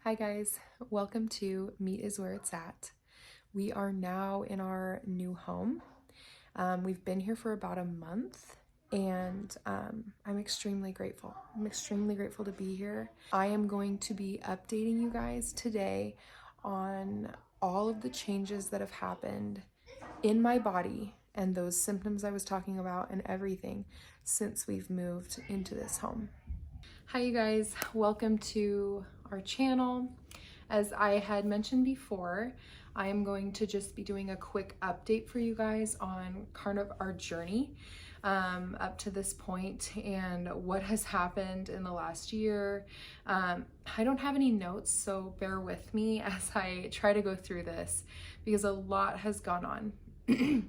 Hi guys, welcome to Meat is Where It's At. We are now in our new home. We've been here for about a month and I'm extremely grateful. I'm extremely grateful to be here. I am going to be updating you guys today on all of the changes that have happened in my body and those symptoms I was talking about and everything since we've moved into this home. Hi you guys, welcome to our channel. As I had mentioned before, I am going to just be doing a quick update for you guys on kind of our journey up to this point and what has happened in the last year. I don't have any notes, so bear with me as I try to go through this because a lot has gone on.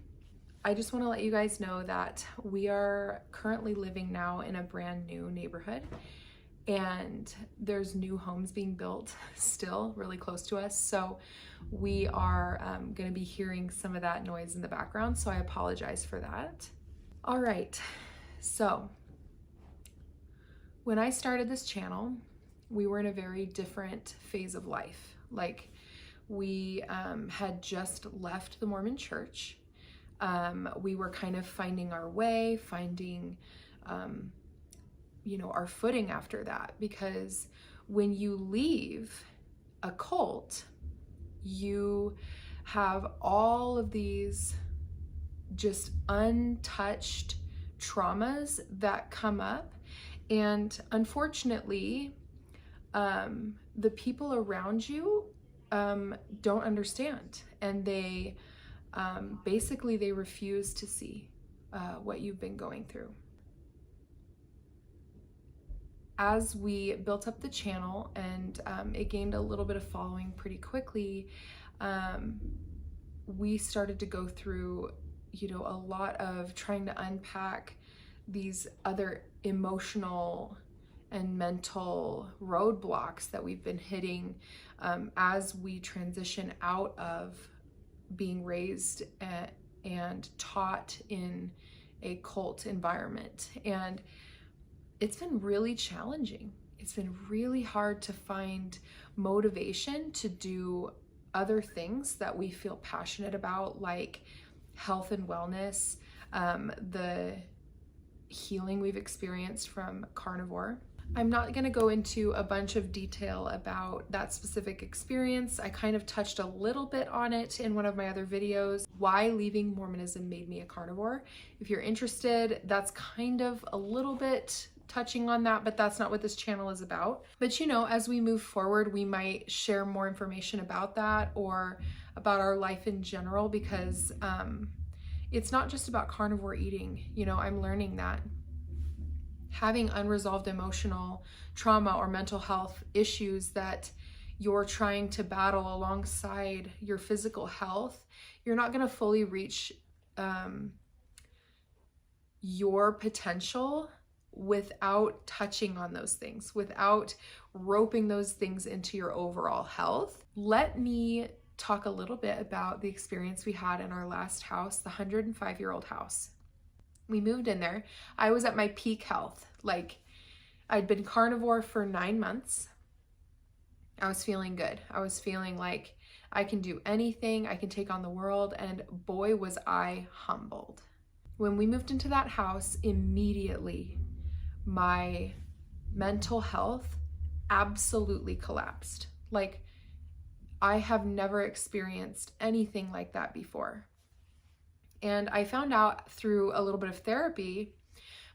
I just want to let you guys know that we are currently living now in a brand new neighborhood. And there's new homes being built still really close to us. So we are going to be hearing some of that noise in the background. So I apologize for that. All right. So when I started this channel, we were in a very different phase of life. Like we had just left the Mormon church. We were kind of finding our way, finding our footing after that, because when you leave a cult, you have all of these just untouched traumas that come up. And unfortunately, the people around you don't understand. And they basically, they refuse to see what you've been going through. As we built up the channel and it gained a little bit of following pretty quickly, we started to go through, a lot of trying to unpack these other emotional and mental roadblocks that we've been hitting as we transition out of being raised and taught in a cult environment. And it's been really challenging. It's been really hard to find motivation to do other things that we feel passionate about, like health and wellness, the healing we've experienced from Carnivore. I'm not going to go into a bunch of detail about that specific experience. I kind of touched a little bit on it in one of my other videos, why leaving Mormonism made me a carnivore. If you're interested, that's kind of a little bit touching on that, but that's not what this channel is about. But as we move forward, we might share more information about that or about our life in general, because it's not just about carnivore eating. I'm learning that having unresolved emotional trauma or mental health issues that you're trying to battle alongside your physical health, you're not going to fully reach your potential without touching on those things, without roping those things into your overall health. Let me talk a little bit about the experience we had in our last house, the 105-year-old house. We moved in there. I was at my peak health. Like, I'd been carnivore for 9 months. I was feeling good. I was feeling like I can do anything. I can take on the world. And boy, was I humbled. When we moved into that house, immediately my mental health absolutely collapsed. Like, I have never experienced anything like that before. And I found out through a little bit of therapy,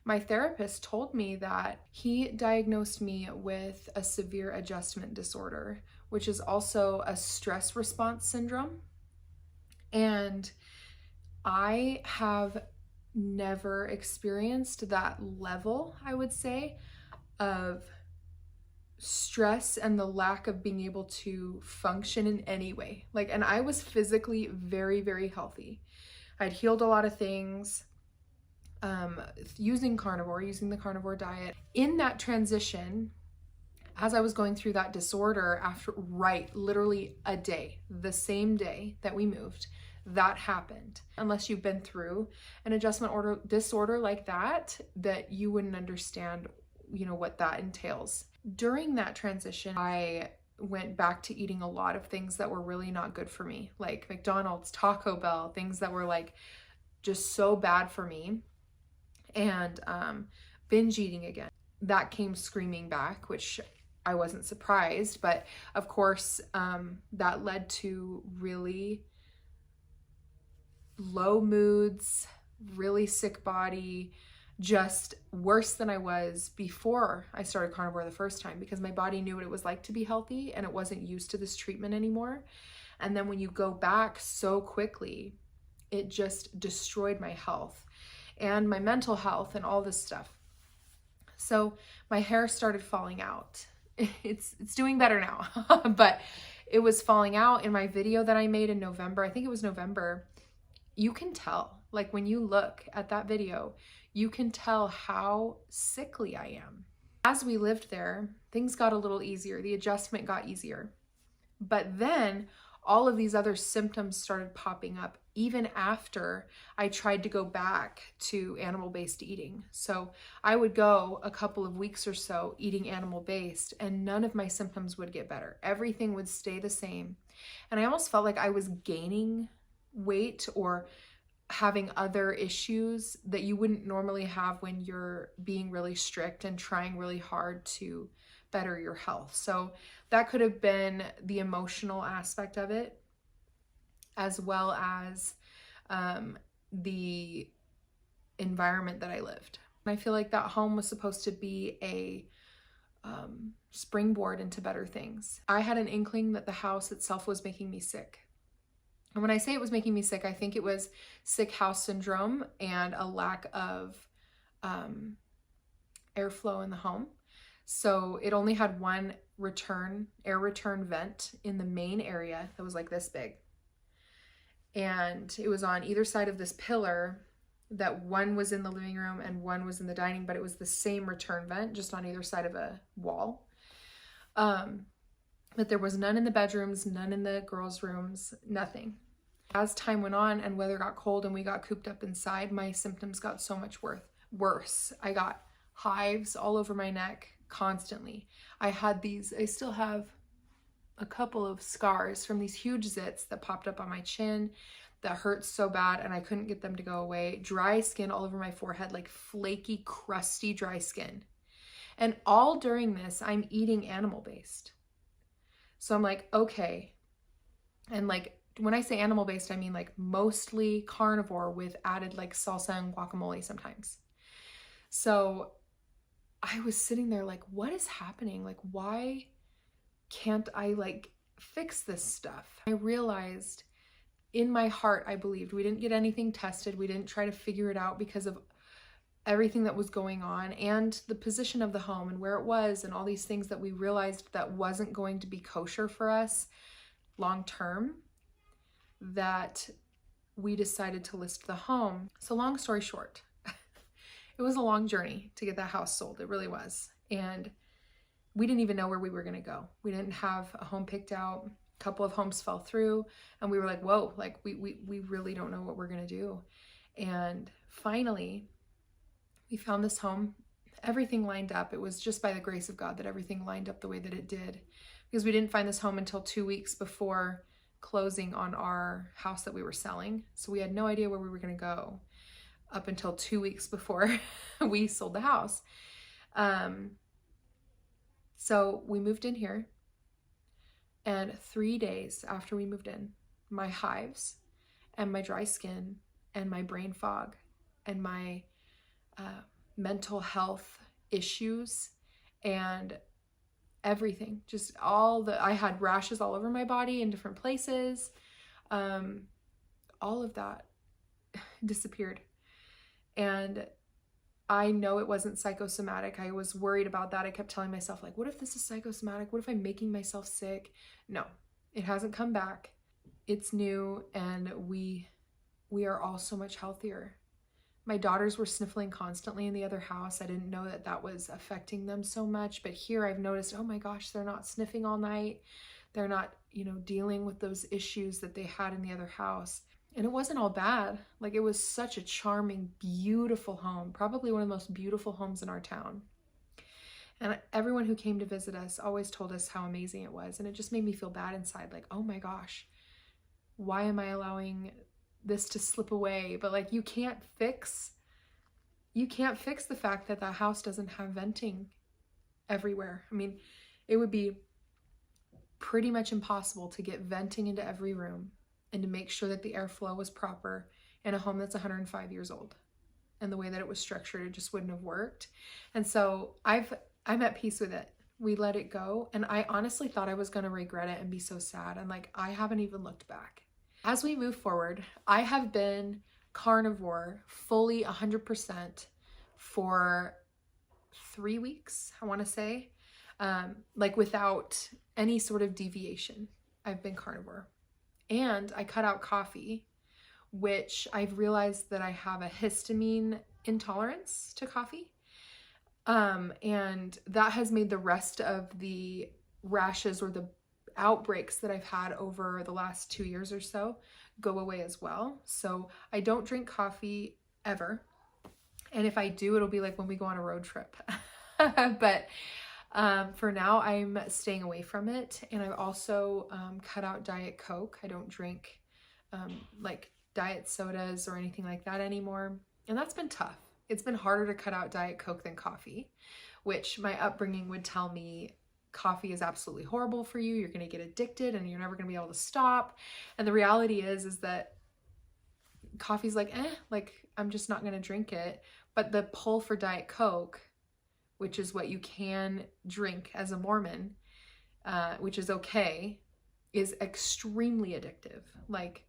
my therapist told me that he diagnosed me with a severe adjustment disorder, which is also a stress response syndrome. And I have never experienced that level, I would say, of stress and the lack of being able to function in any way. And I was physically very, very healthy. I'd healed a lot of things using the carnivore diet. In that transition, as I was going through that disorder, after literally a day, the same day that we moved, that happened. Unless you've been through an adjustment disorder like that you wouldn't understand, what that entails. During that transition, I went back to eating a lot of things that were really not good for me, like McDonald's, Taco Bell, things that were like just so bad for me, and binge eating again. That came screaming back, which I wasn't surprised, but of course that led to really low moods, really sick body, just worse than I was before I started carnivore the first time, because my body knew what it was like to be healthy and it wasn't used to this treatment anymore. And then when you go back so quickly, it just destroyed my health and my mental health and all this stuff. So my hair started falling out. It's doing better now, but it was falling out. In my video that I made in November, I think it was November, you can tell, like when you look at that video, you can tell how sickly I am. As we lived there, things got a little easier. The adjustment got easier. But then all of these other symptoms started popping up even after I tried to go back to animal-based eating. So I would go a couple of weeks or so eating animal-based and none of my symptoms would get better. Everything would stay the same. And I almost felt like I was gaining weight or having other issues that you wouldn't normally have when you're being really strict and trying really hard to better your health. So that could have been the emotional aspect of it, as well as the environment that I lived. And I feel like that home was supposed to be a springboard into better things. I had an inkling that the house itself was making me sick. And when I say it was making me sick, I think it was sick house syndrome and a lack of airflow in the home. So it only had one air return vent in the main area that was like this big. And it was on either side of this pillar, that one was in the living room and one was in the dining, but it was the same return vent, just on either side of a wall. But there was none in the bedrooms, none in the girls' rooms, nothing. As time went on and weather got cold and we got cooped up inside, my symptoms got so much worse. I got hives all over my neck constantly. I still have a couple of scars from these huge zits that popped up on my chin that hurt so bad and I couldn't get them to go away. Dry skin all over my forehead, like flaky, crusty dry skin. And all during this, I'm eating animal-based. So I'm like, okay. And like, when I say animal-based, I mean like mostly carnivore with added like salsa and guacamole sometimes. So I was sitting there like, what is happening? Like, why can't I like fix this stuff? I realized in my heart, I believed we didn't get anything tested. We didn't try to figure it out because of everything that was going on and the position of the home and where it was and all these things that we realized that wasn't going to be kosher for us long term, that we decided to list the home. So long story short, it was a long journey to get that house sold. It really was. And we didn't even know where we were going to go. We didn't have a home picked out. A couple of homes fell through and we were like, whoa, like we really don't know what we're going to do. And finally, we found this home. Everything lined up. It was just by the grace of God that everything lined up the way that it did, because we didn't find this home until 2 weeks before closing on our house that we were selling. So we had no idea where we were going to go up until 2 weeks before we sold the house. So we moved in here, and 3 days after we moved in, my hives and my dry skin and my brain fog and my mental health issues and everything, just I had rashes all over my body in different places. All of that disappeared. And I know it wasn't psychosomatic. I was worried about that. I kept telling myself, like, what if this is psychosomatic? What if I'm making myself sick? No, it hasn't come back. It's new, and we are all so much healthier. My daughters were sniffling constantly in the other house. I didn't know that that was affecting them so much, but here I've noticed, oh my gosh, they're not sniffing all night. They're not, dealing with those issues that they had in the other house. And it wasn't all bad. Like, it was such a charming, beautiful home, probably one of the most beautiful homes in our town. And everyone who came to visit us always told us how amazing it was. And it just made me feel bad inside, like, oh my gosh, why am I allowing this to slip away? But like, you can't fix the fact that the house doesn't have venting everywhere. I mean, it would be pretty much impossible to get venting into every room and to make sure that the airflow was proper in a home that's 105 years old. And the way that it was structured, it just wouldn't have worked. And so I'm at peace with it. We let it go. And I honestly thought I was going to regret it and be so sad. And like, I haven't even looked back. As we move forward, I have been carnivore fully 100% for 3 weeks, I want to say, like without any sort of deviation. I've been carnivore. And I cut out coffee, which I've realized that I have a histamine intolerance to coffee. And that has made the rest of the rashes or the outbreaks that I've had over the last 2 years or so go away as well. So I don't drink coffee ever. And if I do, it'll be like when we go on a road trip. But for now, I'm staying away from it. And I've also cut out Diet Coke. I don't drink like diet sodas or anything like that anymore. And that's been tough. It's been harder to cut out Diet Coke than coffee, which my upbringing would tell me coffee is absolutely horrible for you. You're going to get addicted and you're never going to be able to stop. And the reality is that coffee's like, like I'm just not going to drink it. But the pull for Diet Coke, which is what you can drink as a Mormon, which is okay, is extremely addictive. Like,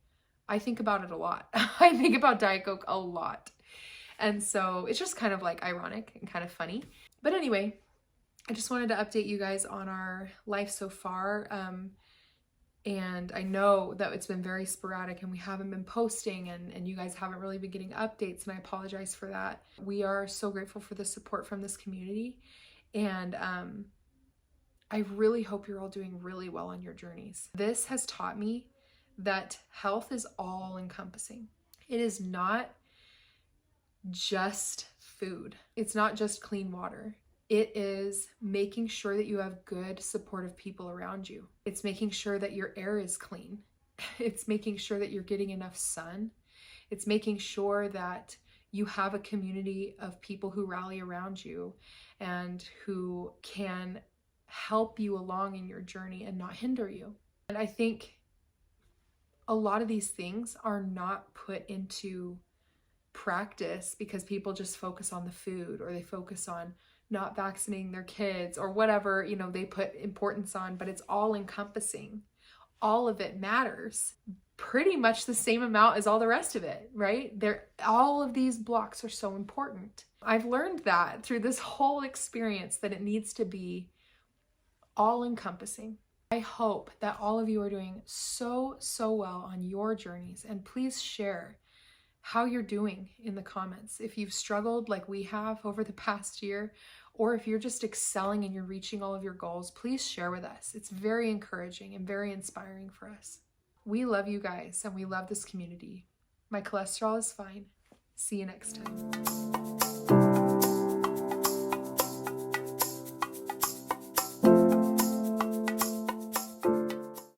I think about it a lot. I think about Diet Coke a lot. And so it's just kind of like ironic and kind of funny. But anyway, I just wanted to update you guys on our life so far. And I know that it's been very sporadic and we haven't been posting and you guys haven't really been getting updates, and I apologize for that. We are so grateful for the support from this community. And I really hope you're all doing really well on your journeys. This has taught me that health is all encompassing. It is not just food. It's not just clean water. It is making sure that you have good supportive people around you. It's making sure that your air is clean. It's making sure that you're getting enough sun. It's making sure that you have a community of people who rally around you and who can help you along in your journey and not hinder you. And I think a lot of these things are not put into practice because people just focus on the food, or they focus on not vaccinating their kids, or whatever, you know, they put importance on, but it's all encompassing. All of it matters pretty much the same amount as all the rest of it, right? All of these blocks are so important. I've learned that through this whole experience, that it needs to be all encompassing. I hope that all of you are doing so well on your journeys, and please share how you're doing in the comments. If you've struggled like we have over the past year, or if you're just excelling and you're reaching all of your goals, please share with us. It's very encouraging and very inspiring for us. We love you guys and we love this community. My cholesterol is fine. See you next time.